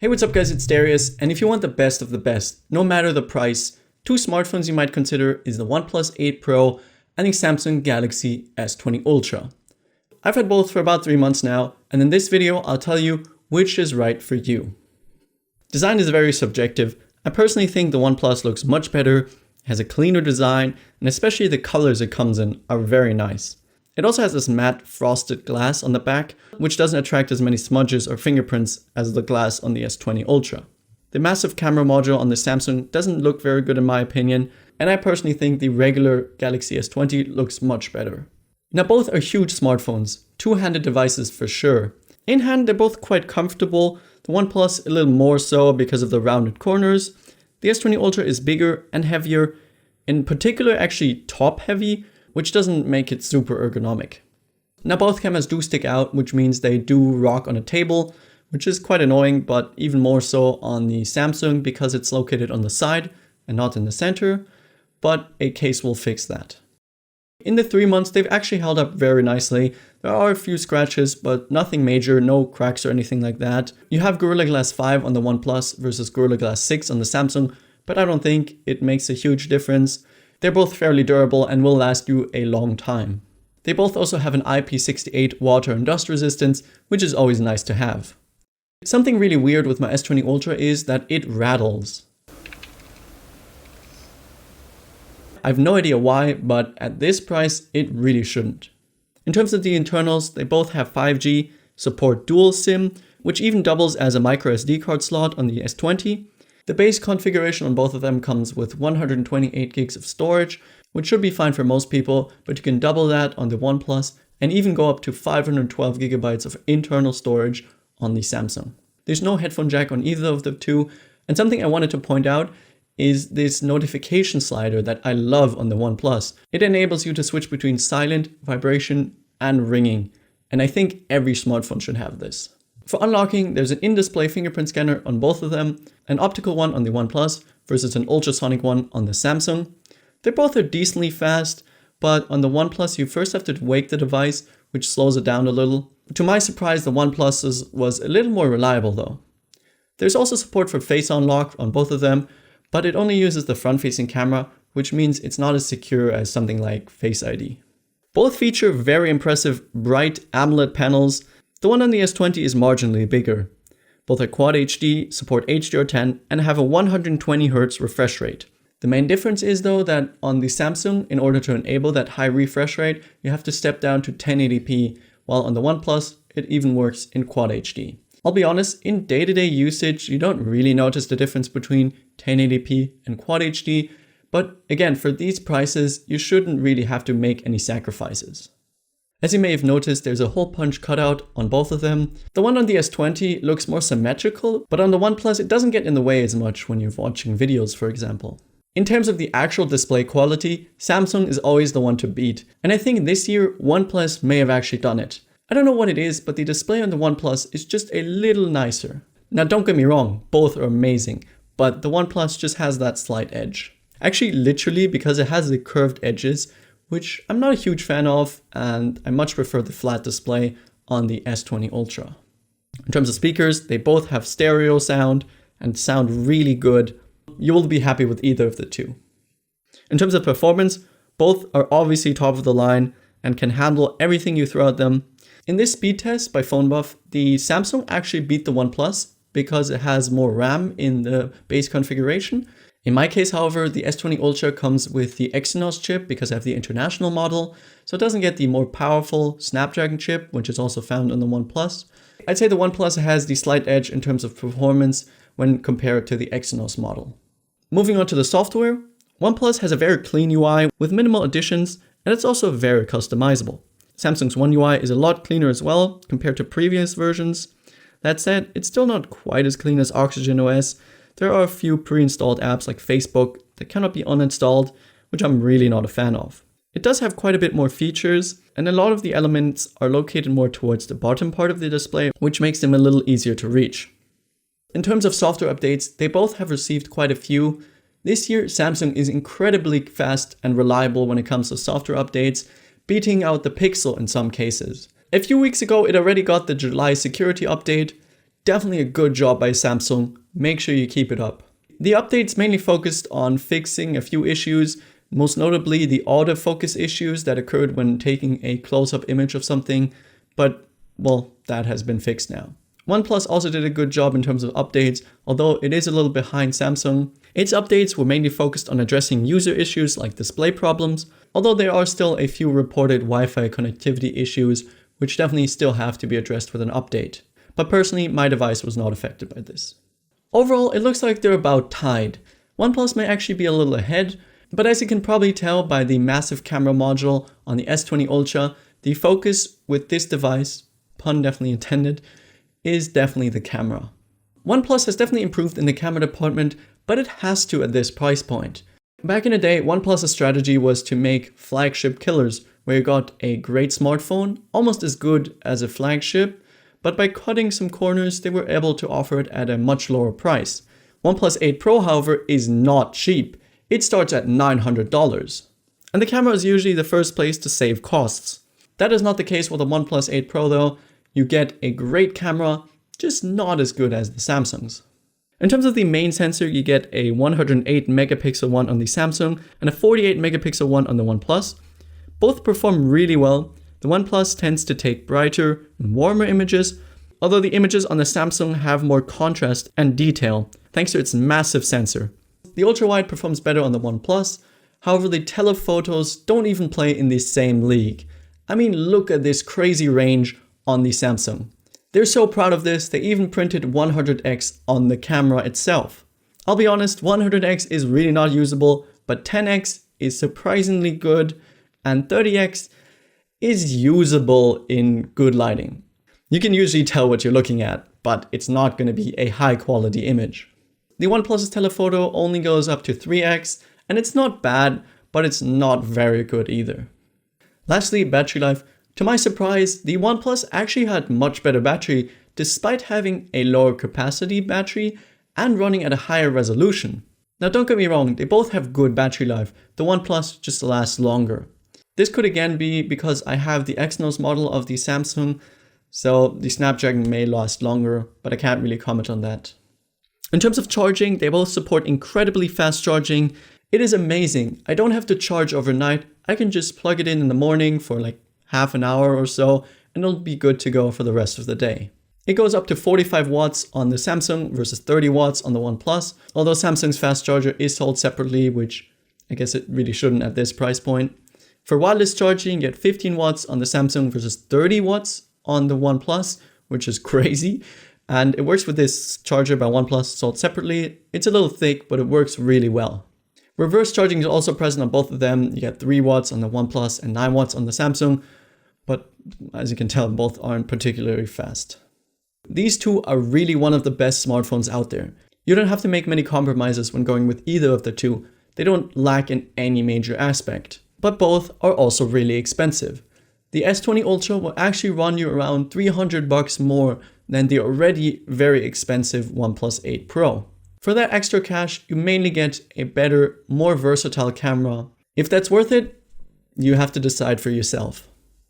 Hey, what's up guys, it's Darius, and if you want the best of the best, no matter the price, two smartphones you might consider is the Oneplus 8 Pro and the Samsung Galaxy S20 Ultra. I've had both for about 3 months now, and in this video I'll tell you which is right for you. Design is very subjective. I personally think the Oneplus looks much better, has a cleaner design, and especially the colors it comes in are very nice. It also has this matte frosted glass on the back, which doesn't attract as many smudges or fingerprints as the glass on the S20 Ultra. The massive camera module on the Samsung doesn't look very good in my opinion, and I personally think the regular Galaxy S20 looks much better. Now both are huge smartphones, two-handed devices for sure. In hand they're both quite comfortable, the OnePlus a little more so because of the rounded corners. The S20 Ultra is bigger and heavier, in particular actually top heavy, which doesn't make it super ergonomic. Now both cameras do stick out, which means they do rock on a table, which is quite annoying, but even more so on the Samsung because it's located on the side and not in the center, but a case will fix that. In the 3 months they've actually held up very nicely. There are a few scratches, but nothing major, no cracks or anything like that. You have Gorilla Glass 5 on the OnePlus versus Gorilla Glass 6 on the Samsung, but I don't think it makes a huge difference. They're both fairly durable and will last you a long time. They both also have an IP68 water and dust resistance, which is always nice to have. Something really weird with my S20 Ultra is that it rattles. I have no idea why, but at this price, it really shouldn't. In terms of the internals, they both have 5G, support dual SIM, which even doubles as a microSD card slot on the S20. The base configuration on both of them comes with 128 gigs of storage, which should be fine for most people, but you can double that on the OnePlus and even go up to 512 gigabytes of internal storage on the Samsung. There's no headphone jack on either of the two, and something I wanted to point out is this notification slider that I love on the OnePlus. It enables you to switch between silent, vibration, and ringing, and I think every smartphone should have this. For unlocking, there's an in-display fingerprint scanner on both of them, an optical one on the OnePlus versus an ultrasonic one on the Samsung. They both are decently fast, but on the OnePlus you first have to wake the device, which slows it down a little. To my surprise, the OnePlus's was a little more reliable though. There's also support for face unlock on both of them, but it only uses the front-facing camera, which means it's not as secure as something like Face ID. Both feature very impressive bright AMOLED panels. The one on the S20 is marginally bigger. Both are Quad HD, support HDR10, and have a 120Hz refresh rate. The main difference is though that on the Samsung, in order to enable that high refresh rate, you have to step down to 1080p, while on the OnePlus, it even works in Quad HD. I'll be honest, in day-to-day usage, you don't really notice the difference between 1080p and Quad HD, but again, for these prices, you shouldn't really have to make any sacrifices. As you may have noticed, there's a hole punch cutout on both of them. The one on the S20 looks more symmetrical, but on the OnePlus it doesn't get in the way as much when you're watching videos, for example. In terms of the actual display quality, Samsung is always the one to beat, and I think this year OnePlus may have actually done it. I don't know what it is, but the display on the OnePlus is just a little nicer. Now don't get me wrong, both are amazing, but the OnePlus just has that slight edge. Actually, literally because it has the curved edges, which I'm not a huge fan of, and I much prefer the flat display on the S20 Ultra. In terms of speakers, they both have stereo sound and sound really good. You will be happy with either of the two. In terms of performance, both are obviously top of the line and can handle everything you throw at them. In this speed test by PhoneBuff, the Samsung actually beat the OnePlus because it has more RAM in the base configuration. In my case, however, the S20 Ultra comes with the Exynos chip because I have the international model, so it doesn't get the more powerful Snapdragon chip, which is also found on the OnePlus. I'd say the OnePlus has the slight edge in terms of performance when compared to the Exynos model. Moving on to the software, OnePlus has a very clean UI with minimal additions, and it's also very customizable. Samsung's One UI is a lot cleaner as well compared to previous versions. That said, it's still not quite as clean as Oxygen OS. There are a few pre-installed apps like Facebook that cannot be uninstalled, which I'm really not a fan of. It does have quite a bit more features, and a lot of the elements are located more towards the bottom part of the display, which makes them a little easier to reach. In terms of software updates, they both have received quite a few. This year, Samsung is incredibly fast and reliable when it comes to software updates, beating out the Pixel in some cases. A few weeks ago, it already got the July security update. definitely a good job by Samsung. Make sure you keep it up. The updates mainly focused on fixing a few issues, most notably the autofocus issues that occurred when taking a close-up image of something, but well, that has been fixed now. OnePlus also did a good job in terms of updates, although it is a little behind Samsung. Its updates were mainly focused on addressing user issues like display problems, although there are still a few reported Wi-Fi connectivity issues, which definitely still have to be addressed with an update. But personally, my device was not affected by this. Overall, it looks like they're about tied. OnePlus may actually be a little ahead, but as you can probably tell by the massive camera module on the S20 Ultra, the focus with this device, pun definitely intended, is definitely the camera. OnePlus has definitely improved in the camera department, but it has to at this price point. Back in the day, OnePlus's strategy was to make flagship killers, where you got a great smartphone, almost as good as a flagship, but by cutting some corners, they were able to offer it at a much lower price. OnePlus 8 Pro, however, is not cheap. It starts at $900. And the camera is usually the first place to save costs. That is not the case with the OnePlus 8 Pro though. You get a great camera, just not as good as the Samsungs. In terms of the main sensor, you get a 108 megapixel one on the Samsung and a 48 megapixel one on the OnePlus. Both perform really well. The OnePlus tends to take brighter and warmer images, although the images on the Samsung have more contrast and detail thanks to its massive sensor. The ultra-wide performs better on the OnePlus, however the telephotos don't even play in the same league. I mean, look at this crazy range on the Samsung. They're so proud of this, they even printed 100x on the camera itself. I'll be honest, 100x is really not usable, but 10x is surprisingly good, and 30x is usable in good lighting. You can usually tell what you're looking at, but it's not going to be a high quality image. The OnePlus's telephoto only goes up to 3x, and it's not bad, but it's not very good either. Lastly, battery life. To my surprise, the OnePlus actually had much better battery despite having a lower capacity battery and running at a higher resolution. Now don't get me wrong, they both have good battery life. The OnePlus just lasts longer. This could again be because I have the Exynos model of the Samsung, so the Snapdragon may last longer, but I can't really comment on that. In terms of charging, they both support incredibly fast charging. It is amazing. I don't have to charge overnight. I can just plug it in the morning for like half an hour or so, and it'll be good to go for the rest of the day. It goes up to 45 watts on the Samsung versus 30 watts on the OnePlus, although Samsung's fast charger is sold separately, which I guess it really shouldn't at this price point. For wireless charging, you get 15 watts on the Samsung versus 30 watts on the OnePlus, which is crazy. And it works with this charger by OnePlus sold separately. It's a little thick, but it works really well. Reverse charging is also present on both of them. You get 3 watts on the OnePlus and 9 watts on the Samsung, but as you can tell, both aren't particularly fast. These two are really one of the best smartphones out there. You don't have to make many compromises when going with either of the two. They don't lack in any major aspect. But both are also really expensive. The S20 Ultra will actually run you around $300 more than the already very expensive OnePlus 8 Pro. For that extra cash, you mainly get a better, more versatile camera. If that's worth it, you have to decide for yourself.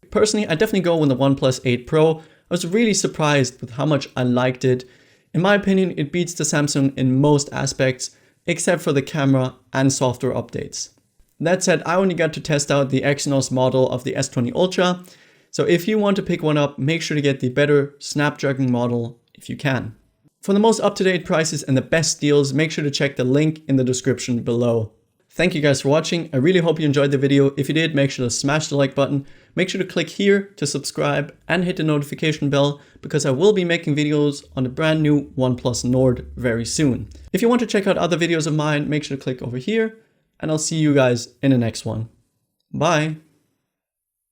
Personally, I definitely go with the OnePlus 8 Pro. I was really surprised with how much I liked it. In my opinion, it beats the Samsung in most aspects, except for the camera and software updates. That said, I only got to test out the Exynos model of the S20 Ultra, so if you want to pick one up, make sure to get the better Snapdragon model if you can. For the most up-to-date prices and the best deals, make sure to check the link in the description below. Thank you guys for watching. I really hope you enjoyed the video. If you did, make sure to smash the like button. Make sure to click here to subscribe and hit the notification bell because I will be making videos on the brand new OnePlus Nord very soon. If you want to check out other videos of mine, make sure to click over here. And I'll see you guys in the next one. Bye.